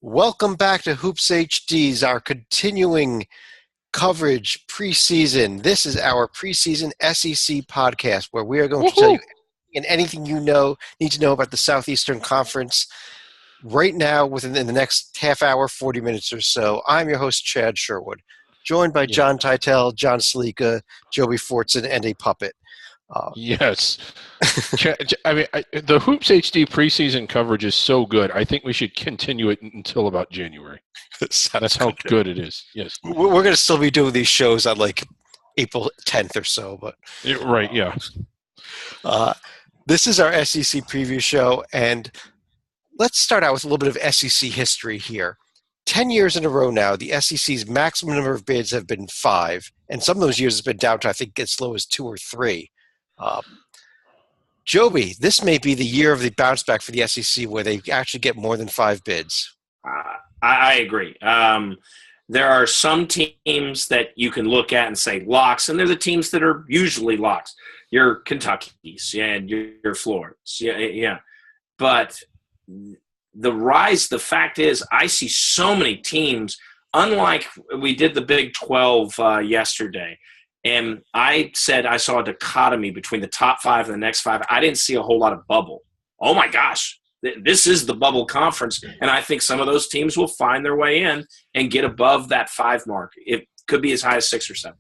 Welcome back to Hoops HD's, our continuing coverage preseason. This is our preseason SEC podcast where we are going to tell you Woohoo! anything need to know about the Southeastern Conference right now within the next half hour, 40 minutes or so. I'm your host, Chad Sherwood, joined by Yeah. John Titel, John Salika, Joby Fortson, and a puppet. Yes. The Hoops HD preseason coverage is so good. I think we should continue it until about January. That's how good it is. Yes. We're going to still be doing these shows on like April 10th or so, but Right, yeah. This is our SEC preview show, and let's start out with a little bit of SEC history here. 10 years in a row now, the SEC's maximum number of bids have been 5, and some of those years have been down to, I think, as low as 2 or 3. Joby, this may be the year of the bounce back for the SEC where they actually get more than 5 bids. I agree. There are some teams that you can look at and say locks, and they're the teams that are usually locks. Your Kentuckies and your Floridas. Yeah. But the fact is, I see so many teams, unlike we did the Big 12 yesterday, and I said I saw a dichotomy between the top 5 and the next 5. I didn't see a whole lot of bubble. Oh, my gosh. This is the bubble conference, and I think some of those teams will find their way in and get above that 5 mark. It could be as high as 6 or 7.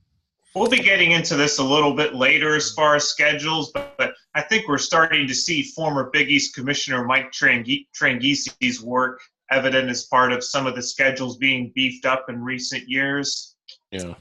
We'll be getting into this a little bit later as far as schedules, but I think we're starting to see former Big East Commissioner Mike Tranghesi's work evident as part of some of the schedules being beefed up in recent years. Yeah,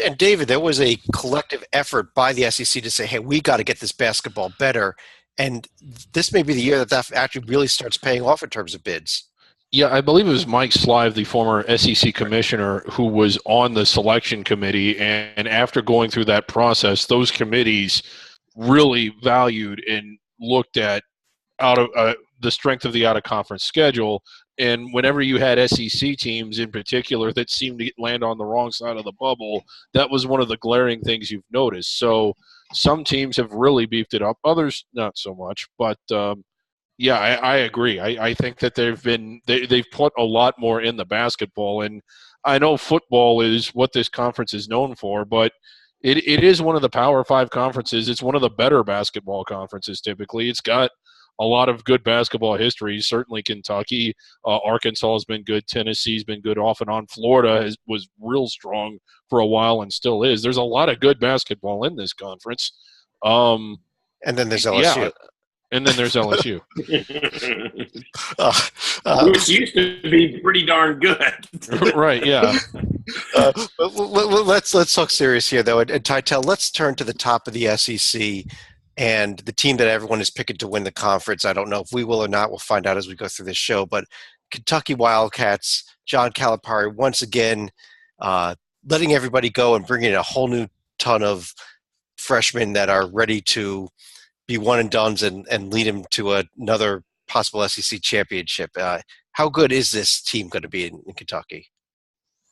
and David, there was a collective effort by the SEC to say, hey, we got to get this basketball better. And this may be the year that actually really starts paying off in terms of bids. Yeah, I believe it was Mike Slive, the former SEC commissioner, who was on the selection committee. And after going through that process, those committees really valued and looked at the strength of the out-of-conference schedule. And whenever you had SEC teams in particular that seemed to land on the wrong side of the bubble, that was one of the glaring things you've noticed. So some teams have really beefed it up, others not so much. But yeah, I agree. I think that they've put a lot more in the basketball, and I know football is what this conference is known for, but it is one of the Power 5 conferences. It's one of the better basketball conferences typically. It's got a lot of good basketball history. Certainly Kentucky, Arkansas has been good. Tennessee's been good off and on. Florida was real strong for a while and still is. There's a lot of good basketball in this conference. And then there's LSU. Yeah. And then there's LSU. Which used to be pretty darn good. Right, yeah. Let's talk serious here, though. And Titel, let's turn to the top of the SEC and the team that everyone is picking to win the conference. I don't know if we will or not. We'll find out as we go through this show. But Kentucky Wildcats, John Calipari, once again, letting everybody go and bringing in a whole new ton of freshmen that are ready to be one and dones and lead him to another possible SEC championship. How good is this team going to be in Kentucky?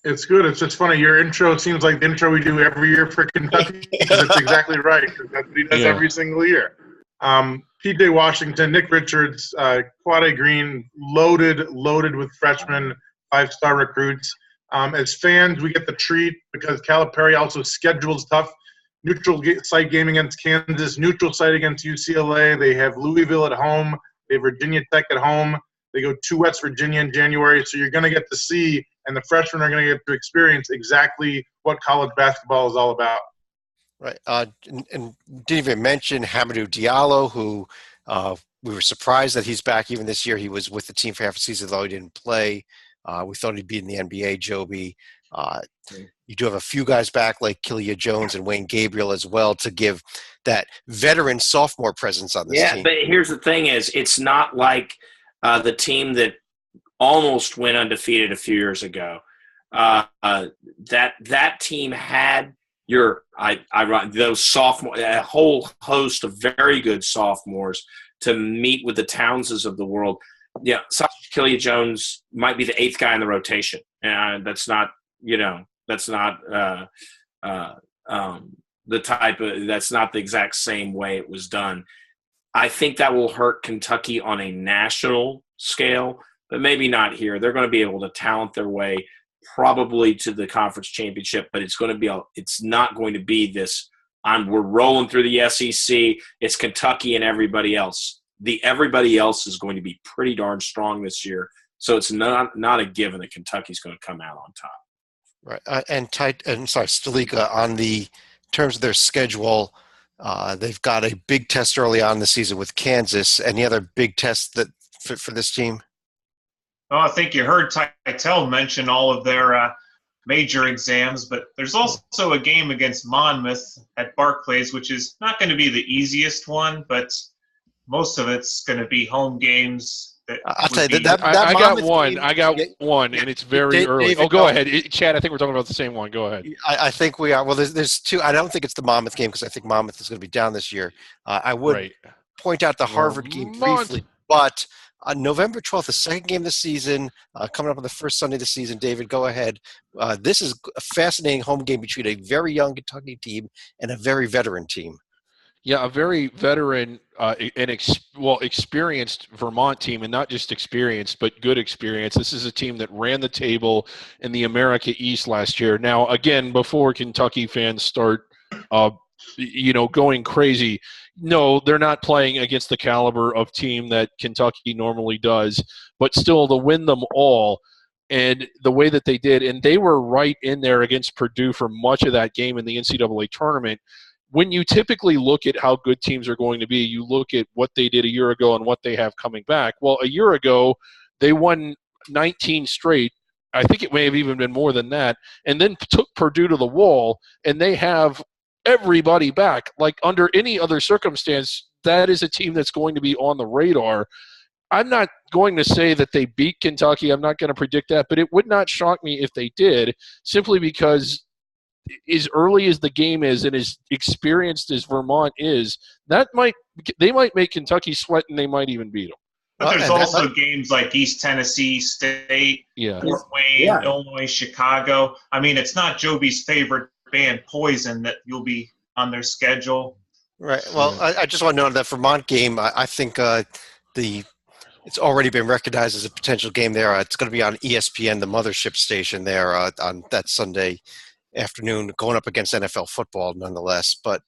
It's good. It's just funny. Your intro seems like the intro we do every year for Kentucky. That's exactly right. That's what he does every single year. P.J. Washington, Nick Richards, Quade Green, loaded with freshmen, 5-star recruits. As fans, we get the treat because Calipari also schedules tough. Neutral site game against Kansas, neutral site against UCLA. They have Louisville at home. They have Virginia Tech at home. They go to West Virginia in January. So you're going to get to see, and the freshmen are going to get to experience exactly what college basketball is all about. Right. And didn't even mention Hamidou Diallo, who we were surprised that he's back even this year. He was with the team for half a season, though he didn't play. We thought he'd be in the NBA, Joby. You do have a few guys back like Killia Jones and Wayne Gabriel as well to give that veteran sophomore presence on this team. Yeah, but here's the thing is it's not like the team that almost went undefeated a few years ago. That team had those sophomore, a whole host of very good sophomores to meet with the Townses of the world. Yeah, Killia Jones might be the 8th guy in the rotation, and that's not that's not the exact same way it was done. I think that will hurt Kentucky on a national scale. but maybe not here. They're going to be able to talent their way probably to the conference championship, but it's not going to be this. We're rolling through the SEC. It's Kentucky and everybody else. The everybody else is going to be pretty darn strong this year. So it's not a given that Kentucky's going to come out on top. Right. Stalika, on the terms of their schedule, they've got a big test early on in the season with Kansas. Any other big tests that for this team? Oh, I think you heard Titel mention all of their major exams, but there's also a game against Monmouth at Barclays, which is not going to be the easiest one, but most of it's going to be home games. I'll tell you I got one, and it's very early. David, go ahead. Chad, I think we're talking about the same one. Go ahead. I think we are. Well, there's two. I don't think it's the Monmouth game because I think Monmouth is going to be down this year. I would point out the Harvard game briefly, but on November 12th, the second game of the season, coming up on the first Sunday of the season. David, go ahead. This is a fascinating home game between a very young Kentucky team and a very veteran team. Yeah, a very veteran experienced Vermont team, and not just experienced, but good experience. This is a team that ran the table in the America East last year. Now, again, before Kentucky fans start, going crazy, no, they're not playing against the caliber of team that Kentucky normally does, but still to win them all. And the way that they did, and they were right in there against Purdue for much of that game in the NCAA tournament. When you typically look at how good teams are going to be, you look at what they did a year ago and what they have coming back. Well, a year ago, they won 19 straight. I think it may have even been more than that, and then took Purdue to the wall, and they have everybody back. Like, under any other circumstance, that is a team that's going to be on the radar. I'm not going to say that they beat Kentucky. I'm not going to predict that, but it would not shock me if they did, simply because as early as the game is and as experienced as Vermont is, they might make Kentucky sweat, and they might even beat them. But there's also games like East Tennessee State, Fort Wayne, Illinois, Chicago. I mean, it's not Joby's favorite band, Poison, that you'll be on their schedule. Right. Well, I just want to note that Vermont game, I think it's already been recognized as a potential game there. It's going to be on ESPN, the mothership station there on that Sunday afternoon, going up against NFL football nonetheless. But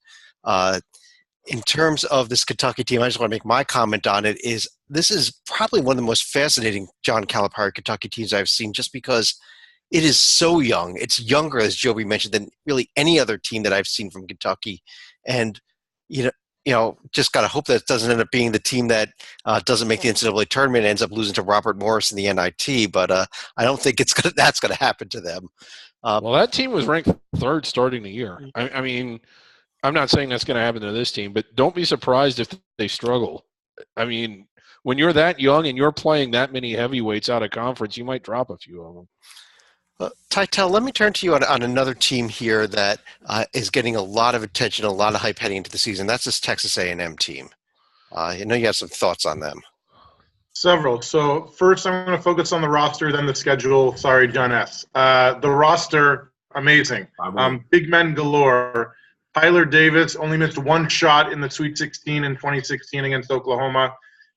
in terms of this Kentucky team, I just want to make my comment on it. This is probably one of the most fascinating John Calipari Kentucky teams I've seen, just because it is so young. It's younger, as Joby mentioned, than really any other team that I've seen from Kentucky. And just got to hope that it doesn't end up being the team that doesn't make the NCAA tournament and ends up losing to Robert Morris in the NIT. But I don't think that's going to happen to them. Well, that team was ranked third starting the year. I mean, I'm not saying that's going to happen to this team, but don't be surprised if they struggle. I mean, when you're that young and you're playing that many heavyweights out of conference, you might drop a few of them. Titel, let me turn to you on another team here that is getting a lot of attention, a lot of hype heading into the season. That's this Texas A&M team. I know you have some thoughts on them. Several. So first, I'm going to focus on the roster, then the schedule. Sorry, John S. The roster, amazing. Big men galore. Tyler Davis only missed one shot in the Sweet 16 in 2016 against Oklahoma.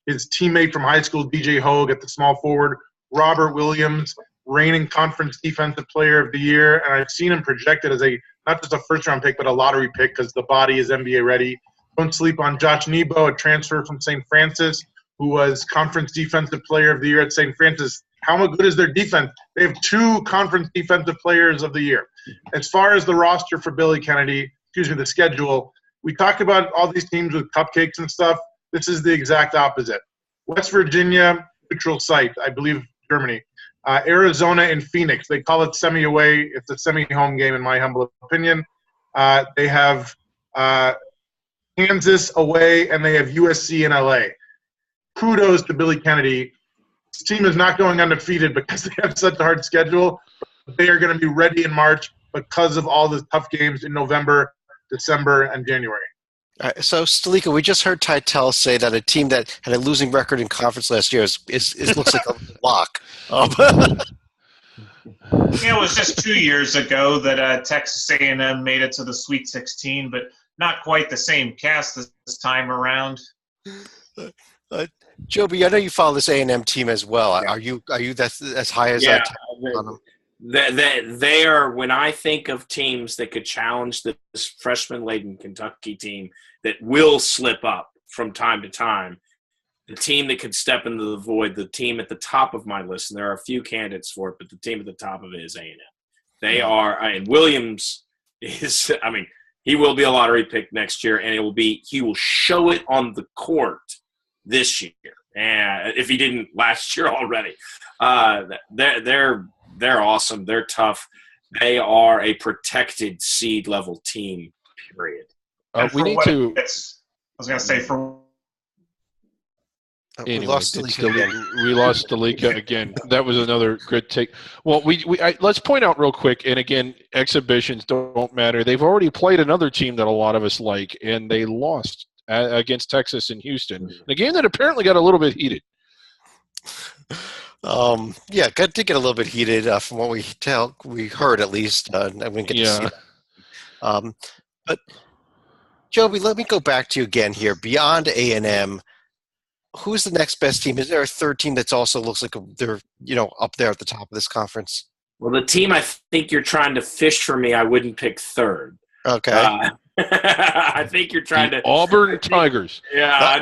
His teammate from high school, DJ Hogue, at the small forward. Robert Williams, reigning conference defensive player of the year. And I've seen him projected as not just a first-round pick, but a lottery pick because the body is NBA ready. Don't sleep on Josh Nebo, a transfer from St. Francis, who was Conference Defensive Player of the Year at St. Francis. How good is their defense? They have 2 Conference Defensive Players of the Year. As far as the roster for Billy Kennedy, the schedule, we talked about all these teams with cupcakes and stuff. This is the exact opposite. West Virginia, neutral site, I believe Germany. Arizona and Phoenix. They call it semi-away. It's a semi-home game in my humble opinion. They have Kansas away, and they have USC in LA. Kudos to Billy Kennedy. This team is not going undefeated because they have such a hard schedule. They are going to be ready in March because of all the tough games in November, December, and January. All right, so, Stalika, we just heard Titel say that a team that had a losing record in conference last year is looks like a lock. It was just 2 years ago that Texas A&M made it to the Sweet 16, but not quite the same cast this time around. Joby, I know you follow this A&M team as well. Yeah. Are you that as high as Yeah, on them? they are. When I think of teams that could challenge this freshman-laden Kentucky team that will slip up from time to time, the team that could step into the void, the team at the top of my list, and there are a few candidates for it, but the team at the top of it is A&M. They are, and Williams is. I mean, he will be a lottery pick next year, and he will show it on the court this year, and if he didn't last year already. They're awesome. They're tough. They are a protected seed level team. Period. We need to. I was going to say for. We Anyway, lost Stalika again. we lost Stalika again. That was another good take. Well, let's point out real quick, and again, exhibitions don't matter. They've already played another team that a lot of us like, and they lost against Texas and Houston. A game that apparently got a little bit heated. Yeah, did get a little bit heated from what we heard at least. I didn't get to see it. But Joby, let me go back to you again here. Beyond A&M, who's the next best team? Is there a third team that's also looks like they're up there at the top of this conference? Well, the team I think you're trying to fish for me, I wouldn't pick third. Okay. I think you're trying to Auburn Tigers. Yeah,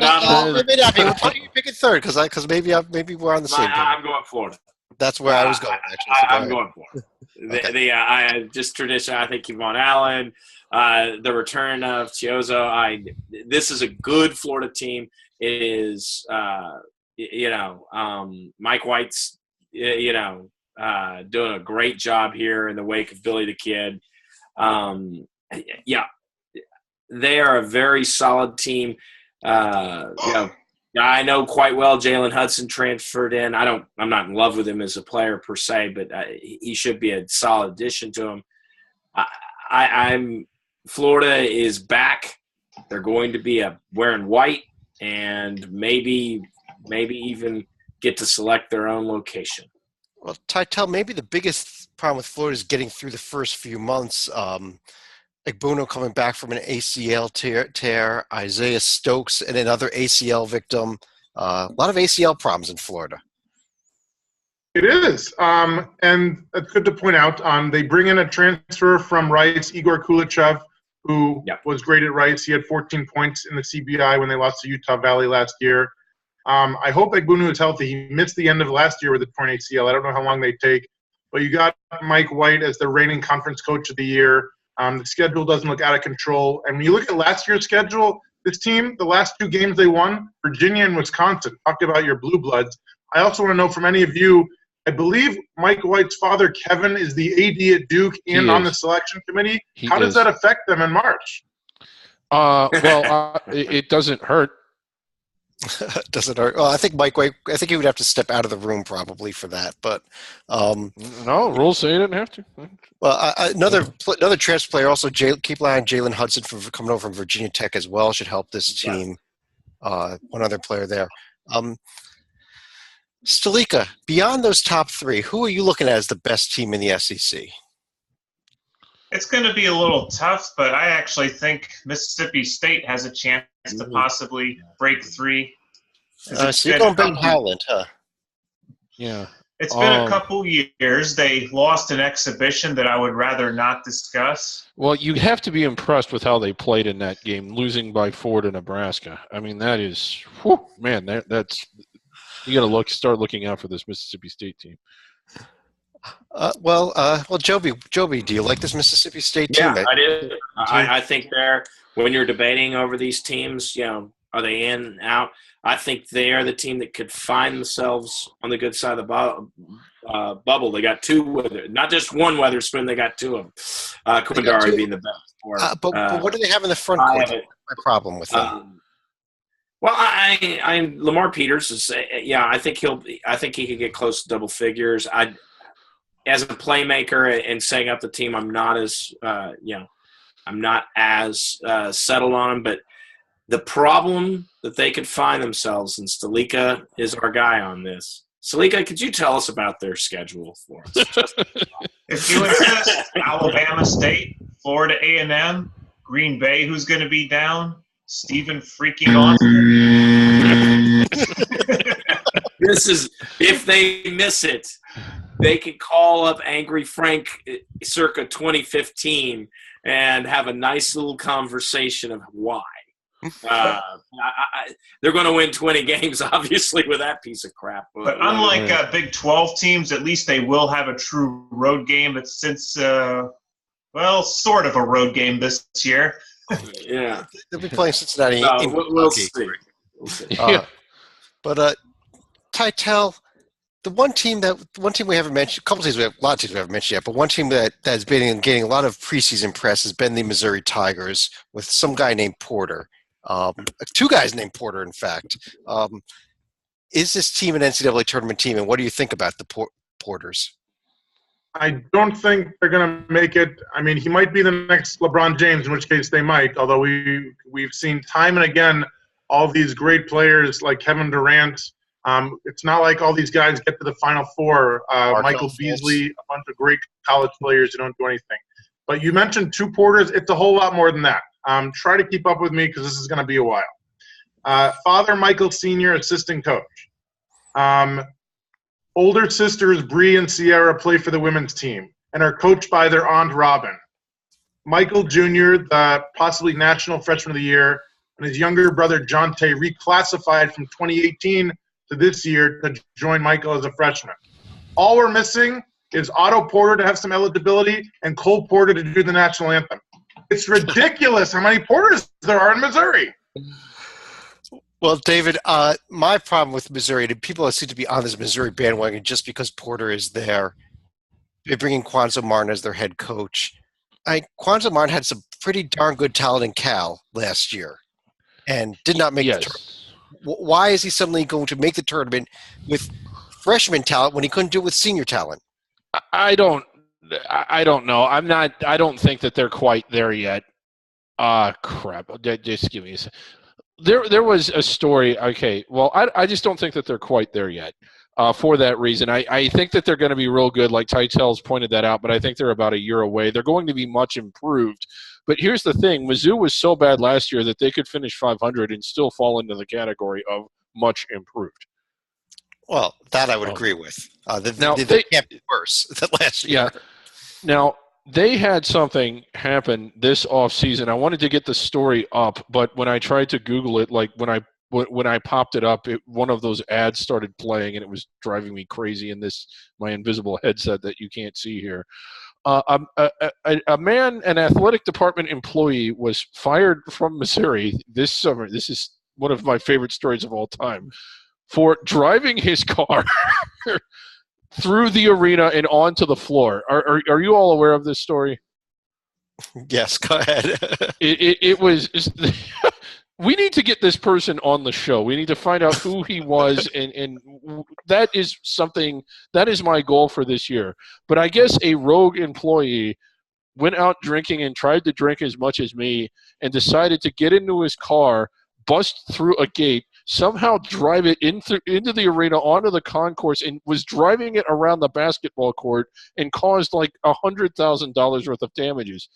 maybe not. Why don't you pick it third? Because maybe we're on the same page. I'm going Florida. That's where I was going. Actually, so I'm going Florida. Okay. I just tradition. I think Kevon Allen, the return of Chiozo. This is a good Florida team. It is, Mike White's, doing a great job here in the wake of Billy the Kid. They are a very solid team. I know quite well Jalen Hudson transferred in. I'm not in love with him as a player per se, but he should be a solid addition to him. Florida is back. They're going to be wearing white and maybe even get to select their own location. Well, Titel, maybe the biggest problem with Florida is getting through the first few months. Igbuno coming back from an ACL tear, Isaiah Stokes and another ACL victim. A lot of ACL problems in Florida. It is. And it's good to point out, they bring in a transfer from Rice, Igor Kulichev, who was great at Rice. He had 14 points in the CBI when they lost to Utah Valley last year. I hope Igbuno is healthy. He missed the end of last year with a torn ACL. I don't know how long they take. But you got Mike White as the reigning conference coach of the year. The schedule doesn't look out of control. And when you look at last year's schedule, this team, the last two games they won, Virginia and Wisconsin. Talk about your blue bloods. I also want to know from any of you, I believe Mike White's father, Kevin, is the AD at Duke and on the selection committee. How does that affect them in March? It doesn't hurt. Doesn't hurt. Well, I think Mike White, I think he would have to step out of the room probably for that. But no, rules say he didn't have to. Well, another transfer player also, keep an eye on Jalen Hudson coming over from Virginia Tech as well. Should help this team. One other player there. Stalika, beyond those top three, who are you looking at as the best team in the SEC? It's going to be a little tough, but I actually think Mississippi State has a chance to possibly break three. So you're going Ben Howland, huh? Yeah. It's been a couple years. They lost an exhibition that I would rather not discuss. Well, you have to be impressed with how they played in that game, losing by 4 to Nebraska. I mean, that is, that's you got to start looking out for this Mississippi State team. Joby, do you like this Mississippi State team? Yeah, I do. I think when you're debating over these teams, are they in, out? I think they are the team that could find themselves on the good side of the bubble. They got two, not just one Weatherspoon, they got two of them. Kubandari being the best. But what do they have in the front court? My problem with them. Lamar Peters is. I think he could get close to double figures. As a playmaker and setting up the team, I'm not as settled on him. But the problem that they could find themselves, and Stalika is our guy on this. Stalika, could you tell us about their schedule for us? If you insist, Alabama State, Florida A&M, Green Bay, who's going to be down, Stephen freaking Austin. This is, if they miss it, they can call up Angry Frank circa 2015 and have a nice little conversation of why. They're going to win 20 games, obviously, with that piece of crap. But unlike Big 12 teams, at least they will have a true road game. It's since, sort of a road game this year. Yeah. They'll be playing Cincinnati. We'll see. But Titel, the one team we haven't mentioned, a lot of teams we haven't mentioned yet, but one team that's been getting a lot of preseason press has been the Missouri Tigers with some guy named Porter. Two guys named Porter, in fact. Is this team an NCAA tournament team, and what do you think about the Porters? I don't think they're going to make it. I mean, he might be the next LeBron James, in which case they might, although we've seen time and again all these great players like Kevin Durant. It's not like all these guys get to the Final Four. Michael Beasley, a bunch of great college players who don't do anything. But you mentioned two Porters. It's a whole lot more than that. Try to keep up with me because this is going to be a while. Father Michael Sr., assistant coach. Older sisters Bree and Sierra play for the women's team and are coached by their aunt Robin. Michael Jr., the possibly national freshman of the year, and his younger brother Jonte reclassified from 2018 to this year to join Michael as a freshman. All we're missing is Otto Porter to have some eligibility and Cole Porter to do the national anthem. It's ridiculous how many Porters there are in Missouri. Well, David, my problem with Missouri, people seem to be on this Missouri bandwagon just because Porter is there. They're bringing Kwanzaa Martin as their head coach. Kwanzaa Martin had some pretty darn good talent in Cal last year and did not make the tournament. Why is he suddenly going to make the tournament with freshman talent when he couldn't do it with senior talent? I don't know. I don't think that they're quite there yet. Crap. Just give me a second. There was a story. Okay, well, I just don't think that they're quite there yet. For that reason, I think that they're going to be real good, like Titel's pointed that out, but I think they're about a year away. They're going to be much improved. But here's the thing. Mizzou was so bad last year that they could finish 500 and still fall into the category of much improved. Well, that I would agree with. They can't be worse than last year. Yeah. Now, they had something happen this offseason. I wanted to get the story up, but when I tried to Google it, like when I popped it up, one of those ads started playing, and it was driving me crazy in my invisible headset that you can't see here. A man, an athletic department employee, was fired from Missouri this summer. This is one of my favorite stories of all time, for driving his car through the arena and onto the floor. Are you all aware of this story? Yes, go ahead. It was. We need to get this person on the show. We need to find out who he was, and that is something that is my goal for this year. But I guess a rogue employee went out drinking and tried to drink as much as me and decided to get into his car, bust through a gate, somehow drive it into the arena onto the concourse, and was driving it around the basketball court and caused like $100,000 worth of damages.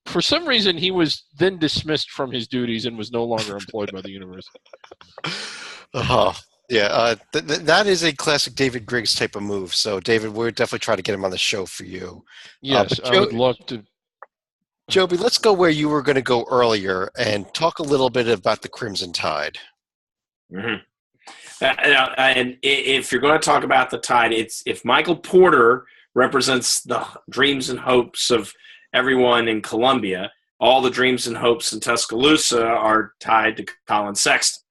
For some reason, he was then dismissed from his duties and was no longer employed by the university. That is a classic David Griggs type of move. So, David, we'll definitely try to get him on the show for you. Yes, I would love to. Joby, let's go where you were going to go earlier and talk a little bit about the Crimson Tide. Mm-hmm. And if you're going to talk about the Tide, if Michael Porter represents the dreams and hopes of everyone in Columbia, all the dreams and hopes in Tuscaloosa are tied to Colin Sexton,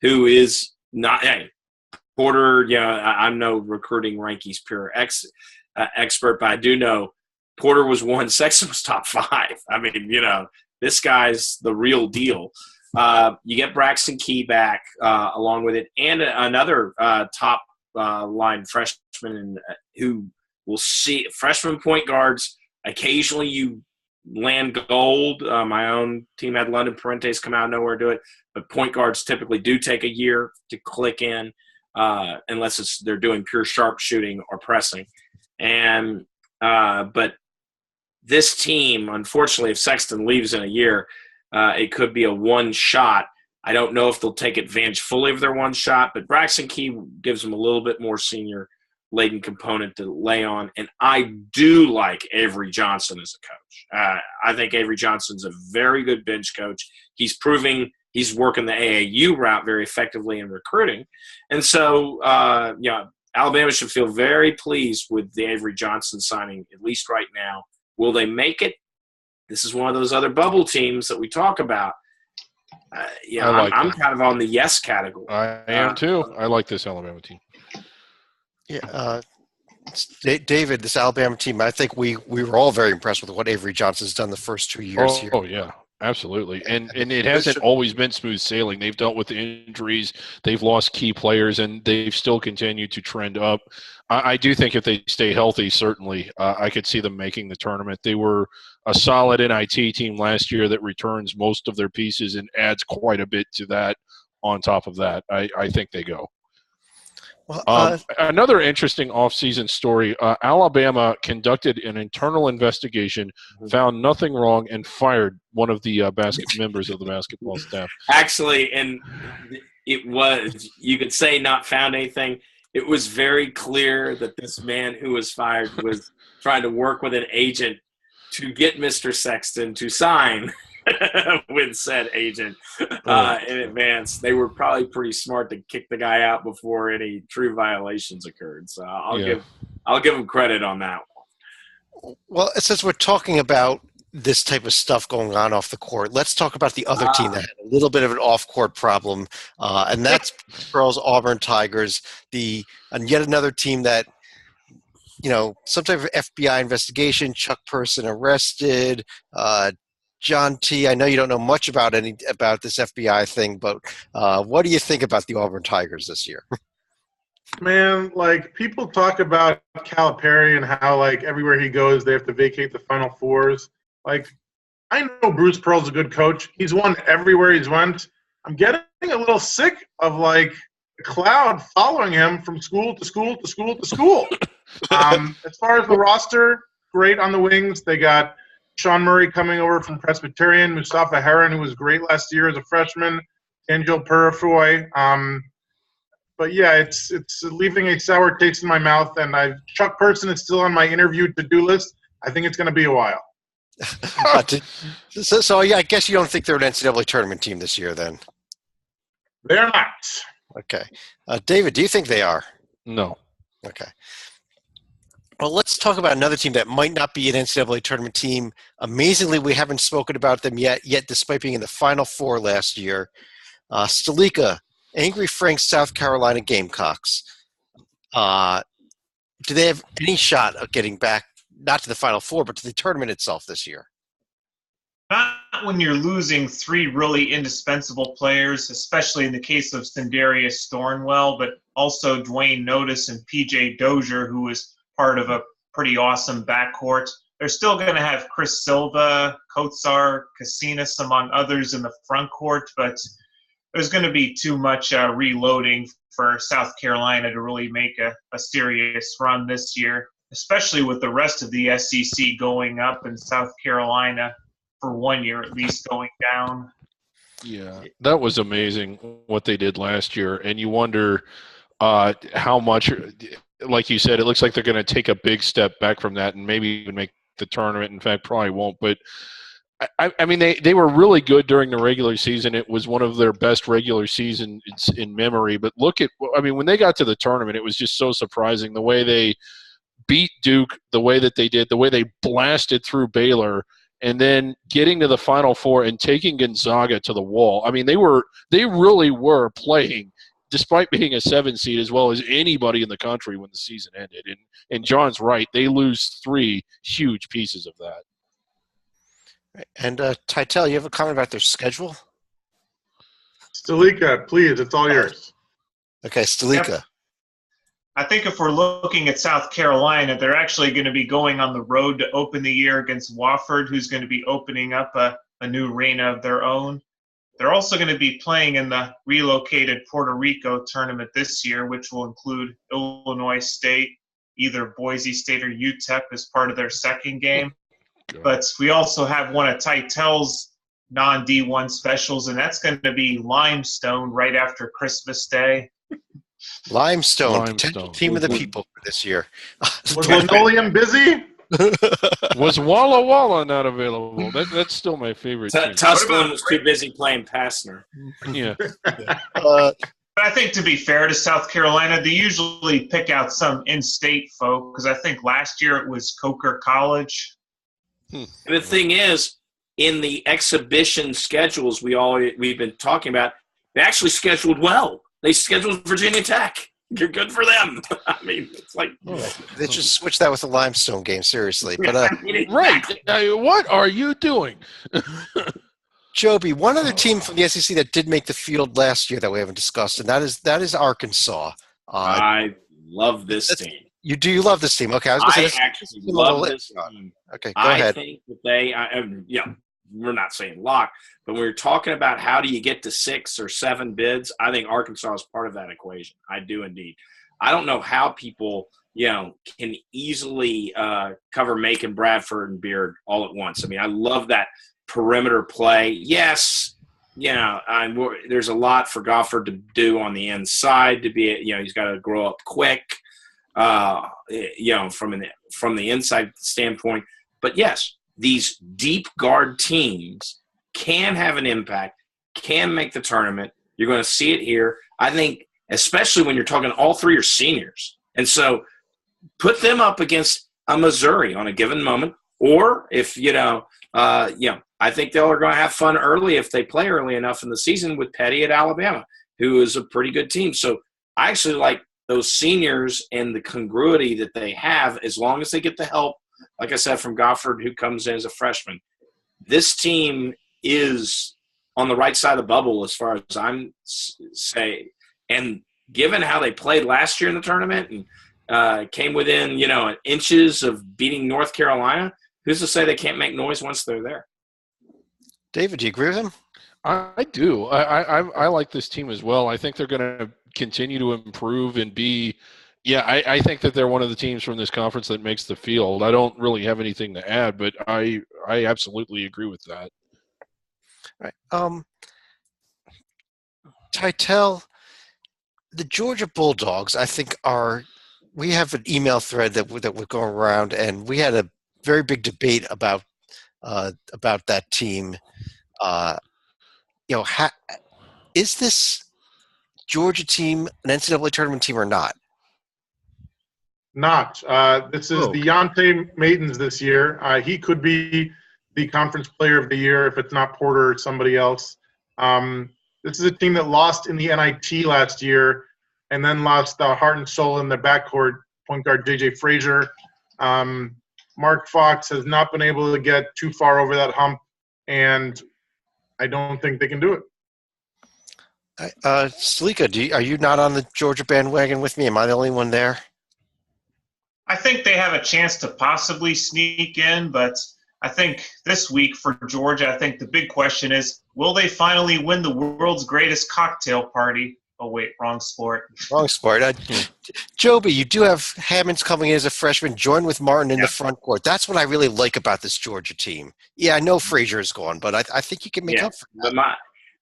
who is not Porter. I'm no recruiting rankings pure expert, but I do know Porter was 1, Sexton was top 5. I mean, this guy's the real deal. You get Braxton Key back along with it, and another top line freshman who will see freshman point guards. Occasionally you land gold. My own team had London Parentes come out of nowhere to do it, but point guards typically do take a year to click in unless they're doing pure sharpshooting or pressing. But this team, unfortunately, if Sexton leaves in a year, It could be a one shot. I don't know if they'll take advantage fully of their one shot, but Braxton Key gives them a little bit more senior laden component to lay on. And I do like Avery Johnson as a coach. I think Avery Johnson's a very good bench coach. He's proving he's working the AAU route very effectively in recruiting. And so, Alabama should feel very pleased with the Avery Johnson signing, at least right now. Will they make it? This is one of those other bubble teams that we talk about. I'm kind of on the yes category. I am too. I like this Alabama team. Yeah, David, this Alabama team, I think we were all very impressed with what Avery Johnson's done the first 2 years here. Oh, yeah, absolutely. And it hasn't always been smooth sailing. They've dealt with injuries. They've lost key players, and they've still continued to trend up. I do think if they stay healthy, certainly, I could see them making the tournament. They were a solid NIT team last year that returns most of their pieces and adds quite a bit to that on top of that. I think they go. Well, another interesting offseason story, Alabama conducted an internal investigation, found nothing wrong, and fired one of the members of the basketball staff. Actually, and it was, you could say not found anything. It was very clear that this man who was fired was trying to work with an agent to get Mr. Sexton to sign with said agent in advance. They were probably pretty smart to kick the guy out before any true violations occurred. So I'll give him credit on that one. Well, since we're talking about this type of stuff going on off the court, let's talk about the other team that had a little bit of an off-court problem, and that's Pearl's Auburn Tigers. And yet another team that, some type of FBI investigation, Chuck Person arrested, John T., I know you don't know much about this FBI thing, but what do you think about the Auburn Tigers this year? Man, people talk about Calipari and how, everywhere he goes, they have to vacate the Final Fours. I know Bruce Pearl's a good coach. He's won everywhere he's went. I'm getting a little sick of, a cloud following him from school to school to school to school. As far as the roster, great on the wings. They got Sean Murray coming over from Presbyterian, Mustafa Heron, who was great last year as a freshman, Angel Purifoy. But yeah, it's leaving a sour taste in my mouth, and Chuck Person is still on my interview to-do list. I think it's going to be a while. So yeah, I guess you don't think they're an NCAA tournament team this year, then? They're not. Okay, David, do you think they are? No. Okay. Well, let's talk about another team that might not be an NCAA tournament team. Amazingly, we haven't spoken about them yet despite being in the Final Four last year. Stalika, Angry Frank's South Carolina Gamecocks. Do they have any shot of getting back, not to the Final Four, but to the tournament itself this year? Not when you're losing three really indispensable players, especially in the case of Sindarius Thornwell, but also Dwayne Notice and P.J. Dozier, who was part of a pretty awesome backcourt. They're still going to have Chris Silva, Kotsar, Casinas, among others in the front court, but there's going to be too much reloading for South Carolina to really make a serious run this year, especially with the rest of the SEC going up and South Carolina for 1 year at least going down. Yeah, that was amazing what they did last year, and you wonder how much, like you said, it looks like they're going to take a big step back from that and maybe even make the tournament. In fact, probably won't, but I mean, they were really good during the regular season. It was one of their best regular seasons in memory. But when they got to the tournament, it was just so surprising the way they beat Duke, the way that they did, the way they blasted through Baylor, and then getting to the Final Four and taking Gonzaga to the wall. I mean, they really were playing, despite being a 7 seed, as well as anybody in the country when the season ended. And John's right; they lose 3 huge pieces of that. And Titel, you have a comment about their schedule? Stalika, please, it's all yours. Okay, Stalika. Yep. I think if we're looking at South Carolina, they're actually going to be going on the road to open the year against Wofford, who's going to be opening up a new arena of their own. They're also going to be playing in the relocated Puerto Rico tournament this year, which will include Illinois State, either Boise State or UTEP as part of their second game. But we also have one of Titel's non-D1 specials, and that's going to be Limestone right after Christmas Day. Limestone, potential team of the people for this year. Was Linoleum busy? Was Walla Walla not available? That's still my favorite team. Tusculum was too busy playing Passner. Yeah. But I think, to be fair to South Carolina, they usually pick out some in-state folk, because I think last year it was Coker College. The thing is, in the exhibition schedules we've been talking about, they actually scheduled well. They scheduled Virginia Tech. You're good for them. I mean, it's like they just switched that with the Limestone game, seriously. But right. What are you doing? Joby, one other team from the SEC that did make the field last year that we haven't discussed, and that is Arkansas. I love this team. You love this team. Okay, I was going to say actually love this team. Okay, go ahead. I think that we're not saying lock, but when we're talking about how do you get to 6 or 7 bids, I think Arkansas is part of that equation. I do indeed. I don't know how people, can easily cover Macon, Bradford, and Beard all at once. I mean, I love that perimeter play. Yes, there's a lot for Gofford to do on the inside to be, he's got to grow up quick, from the inside standpoint. But yes, these deep guard teams can have an impact, can make the tournament. You're going to see it here. I think, especially when you're talking all 3 are seniors. And so put them up against a Missouri on a given moment. Or if, I think they're going to have fun early if they play early enough in the season with Petty at Alabama, who is a pretty good team. So I actually like those seniors and the congruity that they have, as long as they get the help, like I said, from Gofford, who comes in as a freshman. This team is on the right side of the bubble as far as I'm saying. And given how they played last year in the tournament and came within, inches of beating North Carolina, who's to say they can't make noise once they're there? David, do you agree with him? I do. I like this team as well. I think they're going to continue to improve and be – I think that they're one of the teams from this conference that makes the field. I don't really have anything to add, but I absolutely agree with that. All right. Titel, the Georgia Bulldogs, I think we have an email thread that would go around, and we had a very big debate about that team. Is this Georgia team an NCAA tournament team or not? Not. This is Deontay Maidens this year. He could be the conference player of the year if it's not Porter or somebody else. This is a team that lost in the NIT last year and then lost the heart and soul in the backcourt, point guard J.J. Frazier. Mark Fox has not been able to get too far over that hump, and I don't think they can do it. Salika, are you not on the Georgia bandwagon with me? Am I the only one there? I think they have a chance to possibly sneak in, but I think this week for Georgia, I think the big question is, will they finally win the world's greatest cocktail party? Oh, wait, wrong sport. Wrong sport. Joby, you do have Hammonds coming in as a freshman, joined with Martin in the front court. That's what I really like about this Georgia team. Yeah, I know Frazier is gone, but I think you can make up for that.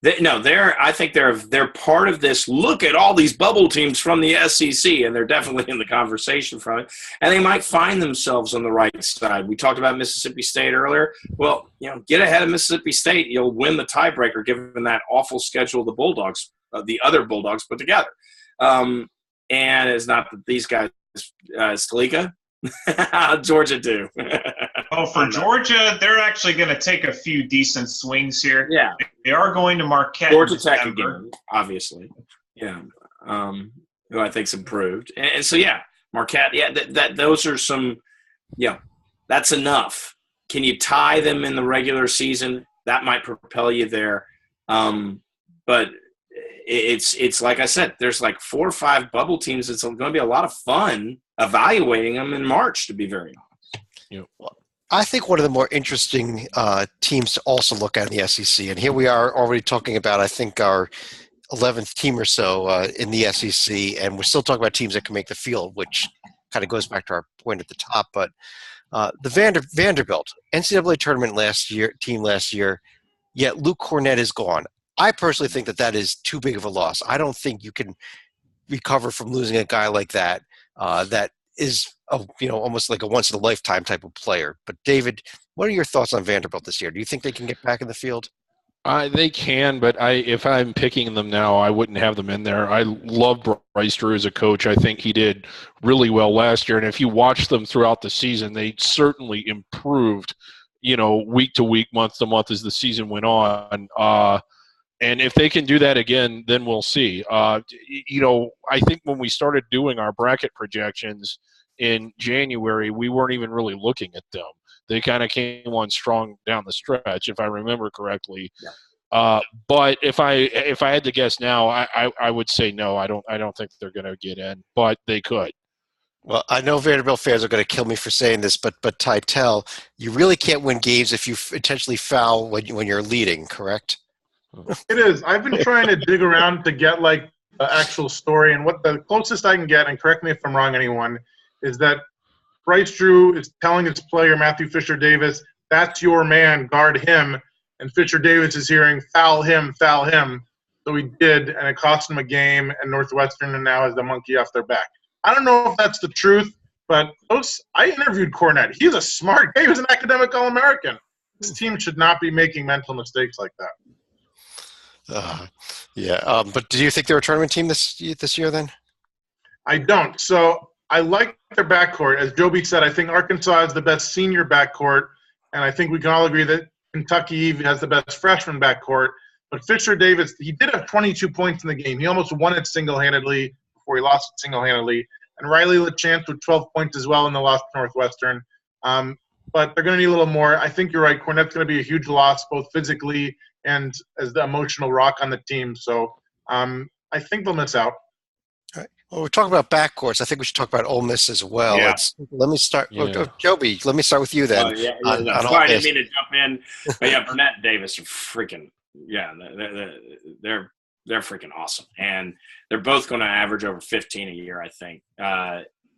I think they're part of this. Look at all these bubble teams from the SEC, and they're definitely in the conversation from it. And they might find themselves on the right side. We talked about Mississippi State earlier. Well, get ahead of Mississippi State, you'll win the tiebreaker given that awful schedule the Bulldogs, the other Bulldogs, put together. And it's not that these guys, Stalika, Georgia do. Oh, for Georgia, they're actually going to take a few decent swings here. Yeah. They are going to Marquette. Georgia Tech again, obviously. Yeah. Who I think's improved. And so, Marquette, those are some, that's enough. Can you tie them in the regular season? That might propel you there. But it's like I said, there's like 4 or 5 bubble teams. It's going to be a lot of fun evaluating them in March, to be very honest. Well, I think one of the more interesting teams to also look at in the SEC, and here we are already talking about, I think, our 11th team or so in the SEC, and we're still talking about teams that can make the field, which kind of goes back to our point at the top. But the Vanderbilt NCAA tournament last year, yet Luke Cornett is gone. I personally think that is too big of a loss. I don't think you can recover from losing a guy like that. That is, almost like a once-in-a-lifetime type of player. But David, what are your thoughts on Vanderbilt this year? Do you think they can get back in the field? They can, but if I'm picking them now, I wouldn't have them in there. I love Bryce Drew as a coach. I think he did really well last year. And if you watch them throughout the season, they certainly improved, week to week, month to month as the season went on. And if they can do that again, then we'll see. I think when we started doing our bracket projections in January, we weren't even really looking at them. They kind of came on strong down the stretch, if I remember correctly. Yeah. But if I had to guess now, I would say no. I don't think they're going to get in, but they could. Well, I know Vanderbilt fans are going to kill me for saying this, but Titel, you really can't win games if you intentionally foul when you're leading, correct? It is. I've been trying to dig around to get the actual story, and what the closest I can get, and correct me if I'm wrong, anyone, is that Bryce Drew is telling his player, Matthew Fisher-Davis, that's your man, guard him. And Fisher-Davis is hearing, foul him, foul him. So he did, and it cost him a game, and Northwestern now has the monkey off their back. I don't know if that's the truth, but I interviewed Cornett. He's a smart guy. He was an academic All-American. This team should not be making mental mistakes like that. But do you think they're a tournament team this year then? I don't. So I like their backcourt. As Joby said, I think Arkansas has the best senior backcourt, and I think we can all agree that Kentucky has the best freshman backcourt. But Fisher-Davis, he did have 22 points in the game. He almost won it single-handedly before he lost it single-handedly. And Riley LeChance with 12 points as well in the loss to Northwestern. But they're going to need a little more. I think you're right. Cornett's going to be a huge loss, both physically and as the emotional rock on the team. So I think they'll miss out. Well, we're talking about backcourts. I think we should talk about Ole Miss as well. Yeah. Let me start. Yeah. Joby, let me start with you then. Sorry, I didn't mean to jump in. But yeah, Burnett and Davis are freaking they're freaking awesome. And they're both going to average over 15 a year, I think.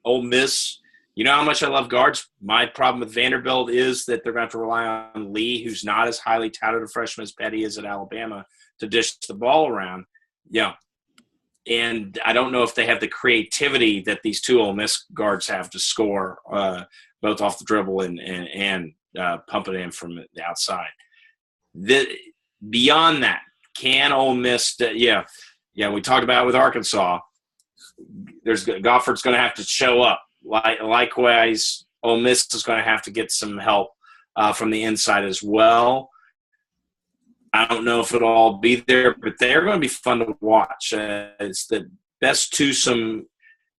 Ole Miss, you know how much I love guards. My problem with Vanderbilt is that they're going to have to rely on Lee, who's not as highly touted a freshman as Petty is at Alabama, to dish the ball around. Yeah. And I don't know if they have the creativity that these two Ole Miss guards have to score, both off the dribble and pump it in from the outside. Beyond that, can Ole Miss? We talked about it with Arkansas. Goffard's going to have to show up. Likewise, Ole Miss is going to have to get some help from the inside as well. I don't know if it'll all be there, but they're going to be fun to watch. It's the best twosome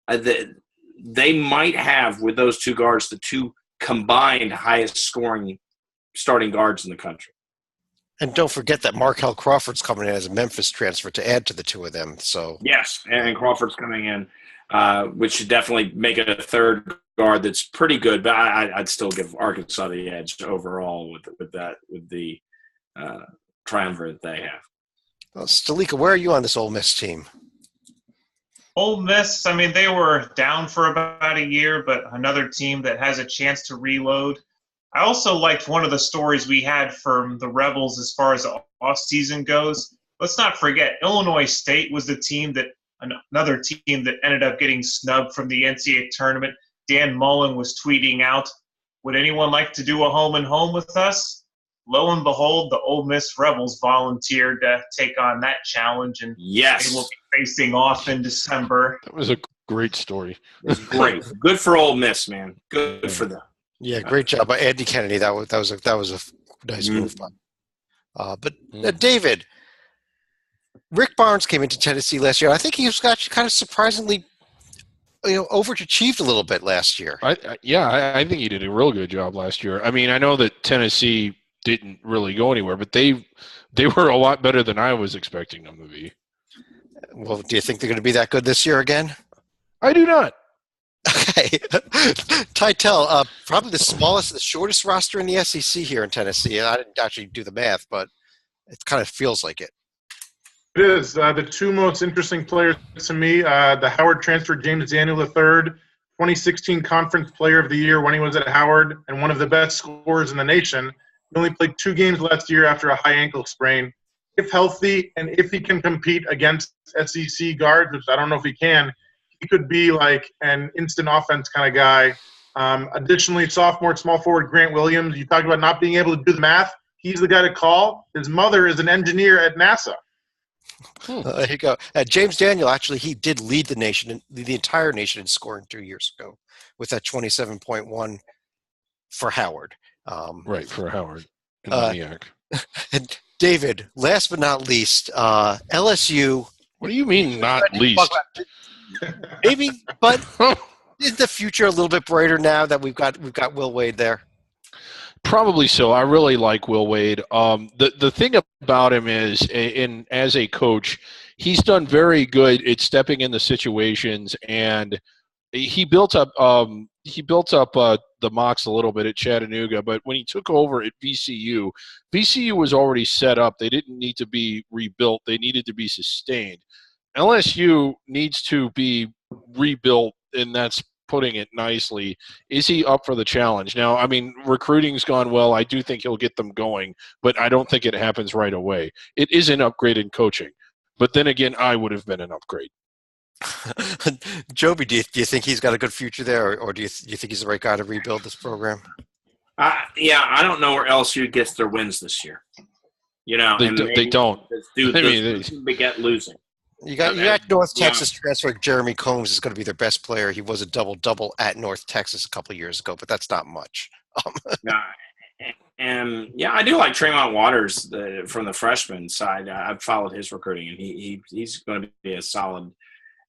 they might have with those two guards, the two combined highest scoring starting guards in the country. And don't forget that Markel Crawford's coming in as a Memphis transfer to add to the two of them. So yes, and Crawford's coming in, which should definitely make it a third guard that's pretty good. But I'd still give Arkansas the edge overall with the triumvirate they have. Well, Stalika, where are you on this Ole Miss team? Ole Miss, I mean, they were down for about a year, but another team that has a chance to reload. I also liked one of the stories we had from the Rebels as far as the offseason goes. Let's not forget, Illinois State was the team that another team that ended up getting snubbed from the NCAA tournament. Dan Mullen was tweeting out, would anyone like to do a home and home with us? Lo and behold, the Ole Miss Rebels volunteered to take on that challenge, and yes, they will be facing off in December. That was a great story. Great. Good for Ole Miss, man. Good for them. Yeah, great job by Andy Kennedy. That was a nice move. But David, Rick Barnes came into Tennessee last year. I think he was actually kind of surprisingly, overachieved a little bit last year. I think he did a real good job last year. I mean, I know that Tennessee didn't really go anywhere, but they were a lot better than I was expecting them to be. Well, do you think they're going to be that good this year again? I do not. Okay. Titel, probably the shortest roster in the SEC here in Tennessee. I didn't actually do the math, but it kind of feels like it. It is. The two most interesting players to me, the Howard transfer, James Daniel III, 2016 Conference Player of the Year when he was at Howard, and one of the best scorers in the nation. He only played 2 games last year after a high ankle sprain. If healthy and if he can compete against SEC guards, which I don't know if he can, he could be like an instant offense kind of guy. Additionally, sophomore small forward Grant Williams, you talked about not being able to do the math. He's the guy to call. His mother is an engineer at NASA. There you go. James Daniel, actually, he did lead the nation, the entire nation in scoring 2 years ago with that 27.1 for Howard. Right, for Howard. And and David, last but not least, LSU. What do you mean not least? Maybe, but is the future a little bit brighter now that we've got Will Wade there? Probably so. I really like Will Wade. The thing about him is, as a coach, he's done very good at stepping into situations, and he built up the Mocs a little bit at Chattanooga. But when he took over at VCU was already set up. They didn't need to be rebuilt. They needed to be sustained. LSU needs to be rebuilt, and that's putting it nicely. Is he up for the challenge? Now, I mean, recruiting's gone well. I do think he'll get them going, but I don't think it happens right away. It is an upgrade in coaching. But then again, I would have been an upgrade. Joby, do you think he's got a good future there, or do you think he's the right guy to rebuild this program? Yeah, I don't know where LSU gets their wins this year. You know, they don't. They get losing. You got North Texas transfer Jeremy Combs is going to be their best player. He was a double-double at North Texas a couple of years ago, but that's not much. And I do like Tremont Waters from the freshman side. I've followed his recruiting, and he's going to be a solid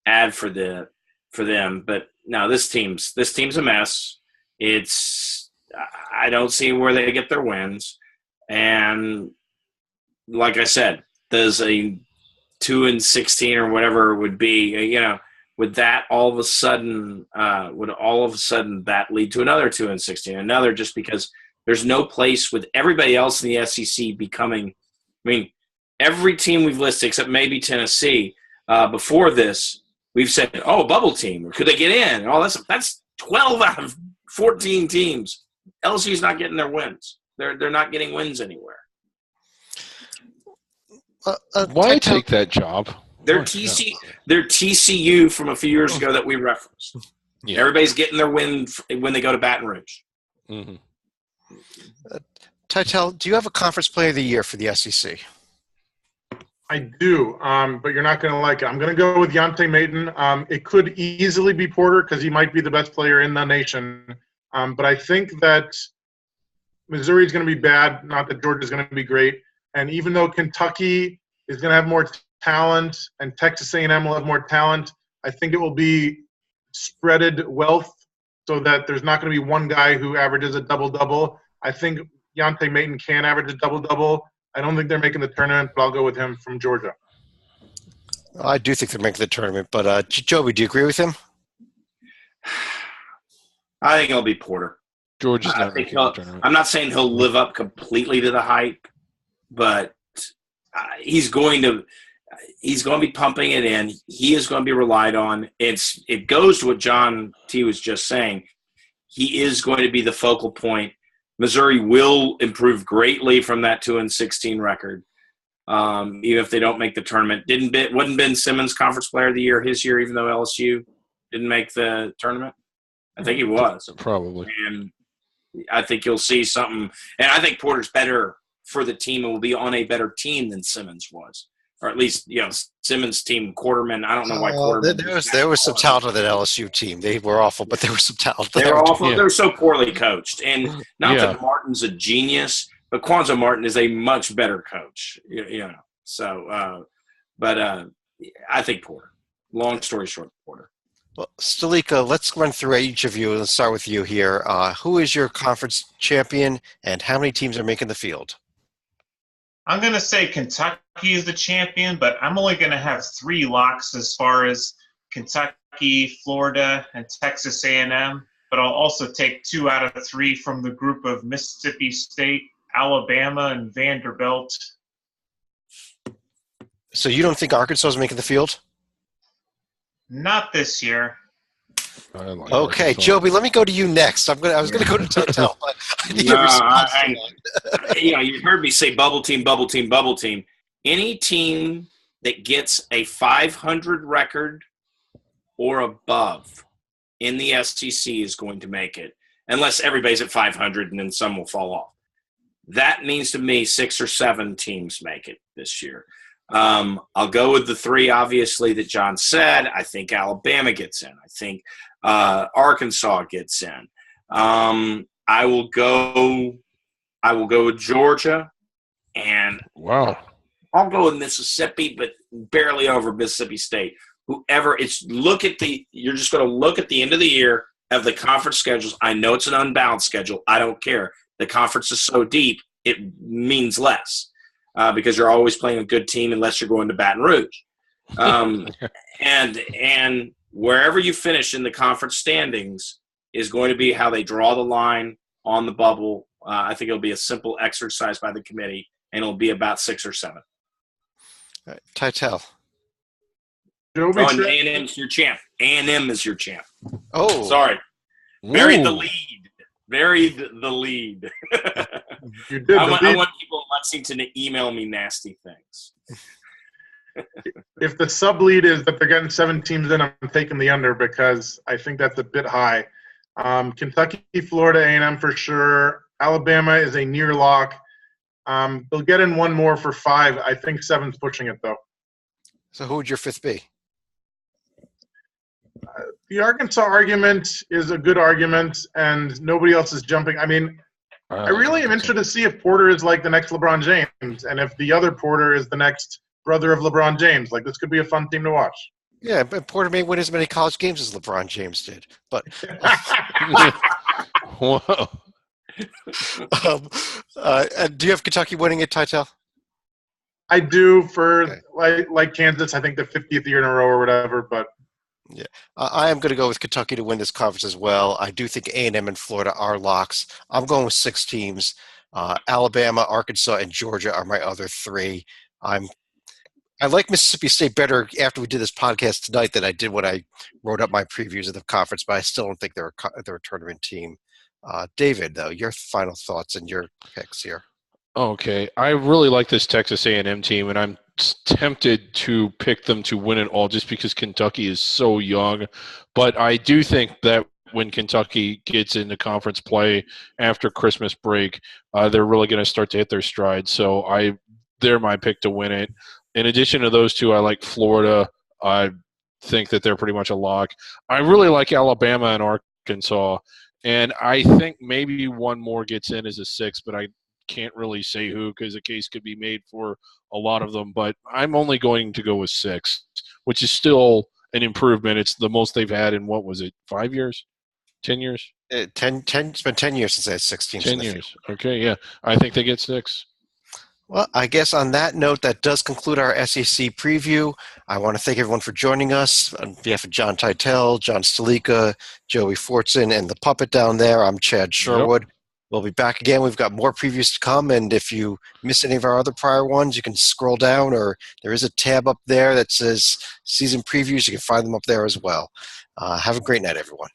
add for them. But no, this team's a mess. I don't see where they get their wins, and like I said, there's a 2-16 or whatever it would be, would that all of a sudden that lead to another 2-16, another, just because there's no place with everybody else in the SEC becoming, I mean, every team we've listed except maybe Tennessee before this, we've said, oh, bubble team, or could they get in? And all that's 12 out of 14 teams. LSU's not getting their wins. They're not getting wins anywhere. Why take that job? They're TCU from a few years ago that we referenced. Yeah. Everybody's getting their win when they go to Baton Rouge. Mm-hmm. Titel, do you have a conference player of the year for the SEC? I do, but you're not going to like it. I'm going to go with Yante Maton. It could easily be Porter because he might be the best player in the nation. But I think that Missouri is going to be bad, not that Georgia is going to be great. And even though Kentucky is going to have more talent and Texas A&M will have more talent, I think it will be spreaded wealth so that there's not going to be one guy who averages a double-double. I think Yante Maton can average a double-double. I don't think they're making the tournament, but I'll go with him from Georgia. I do think they're making the tournament, but Joby, do you agree with him? I think it'll be Porter. Georgia's not making the tournament. I'm not saying he'll live up completely to the hype, but he's going to be pumping it in. He is going to be relied on. It goes to what John T. was just saying. He is going to be the focal point. Missouri will improve greatly from that 2-16 record, even if they don't make the tournament. Wasn't Ben Simmons Conference Player of the Year his year, even though LSU didn't make the tournament? I think he was. Probably. And I think you'll see something. And I think Porter's better for the team and will be on a better team than Simmons was. Or at least, Simmons' team, Quarterman. I don't know why Quarterman. There was some talent on that LSU team. They were awful, but there was some talent. They were awful. Yeah. They were so poorly coached. And not that Martin's a genius, but Quanzo Martin is a much better coach. So, but I think Porter. Long story short, Porter. Well, Stalika, let's run through each of you. Let's start with you here. Who is your conference champion, and how many teams are making the field? I'm going to say Kentucky is the champion, but I'm only going to have 3 locks as far as Kentucky, Florida, and Texas A&M. But I'll also take 2 out of 3 from the group of Mississippi State, Alabama, and Vanderbilt. So you don't think Arkansas is making the field? Not this year. I like Okay, Arkansas. Joby, let me go to you next. I was gonna go to Titel, but I need a response to that. You've heard me say bubble team, bubble team, bubble team. Any team that gets a 500 record or above in the SEC is going to make it, unless everybody's at 500 and then some will fall off. That means to me 6 or 7 teams make it this year. I'll go with the 3, obviously, that John said. I think Alabama gets in. I think Arkansas gets in. I will go with Georgia, and Wow. I'll go with Mississippi, but barely over Mississippi State. You're just going to look at the end of the year of the conference schedules. I know it's an unbalanced schedule. I don't care. The conference is so deep, it means less because you're always playing a good team unless you're going to Baton Rouge. And wherever you finish in the conference standings is going to be how they draw the line on the bubble. I think it'll be a simple exercise by the committee, and it'll be about 6 or 7. Titel. Joby And said- A&M's your champ. A&M is your champ. Oh, Sorry. Buried the Ooh. lead. Buried the lead. you did. I The want lead- people in Lexington to email me nasty things. If the sub lead is that they're getting 7 teams in, I'm taking the under because I think that's a bit high. Kentucky, Florida, A&M for sure. Alabama is a near lock. They'll get in one more for 5. I think 7's pushing it though. so who would your 5th be? The Arkansas argument is a good argument, and nobody else is jumping. I mean, I really am interested to see if Porter is like the next LeBron James, and if the other Porter is the next brother of LeBron James. Like, this could be a fun team to watch. Yeah, but Porter may win as many college games as LeBron James did. But Whoa. do you have Kentucky winning it, Titel? I do for Okay. like Kansas. I think the 50th year in a row or whatever. But I am going to go with Kentucky to win this conference as well. I do think A&M and Florida are locks. I'm going with 6 teams. Alabama, Arkansas, and Georgia are my other 3. I like Mississippi State better after we did this podcast tonight than I did when I wrote up my previews of the conference, but I still don't think they're a tournament team. David, though, your final thoughts and your picks here. Okay, I really like this Texas A&M team, and I'm tempted to pick them to win it all just because Kentucky is so young. But I do think that when Kentucky gets into conference play after Christmas break, they're really going to start to hit their stride. So they're my pick to win it. In addition to those 2, I like Florida. I think that they're pretty much a lock. I really like Alabama and Arkansas, and I think maybe one more gets in as a 6, but I can't really say who because a case could be made for a lot of them. But I'm only going to go with 6, which is still an improvement. It's the most they've had in, what was it, 5 years? 10 years? 10, it's been 10 years since I had 6 teams. 10 years. Okay, yeah. I think they get 6. Well, I guess on that note, that does conclude our SEC preview. I want to thank everyone for joining us. On behalf of John Titel, John Stalika, Joey Fortson, and the puppet down there, I'm Chad Sherwood. We'll be back again. We've got more previews to come, and if you miss any of our other prior ones, you can scroll down, or there is a tab up there that says season previews. You can find them up there as well. Have a great night, everyone.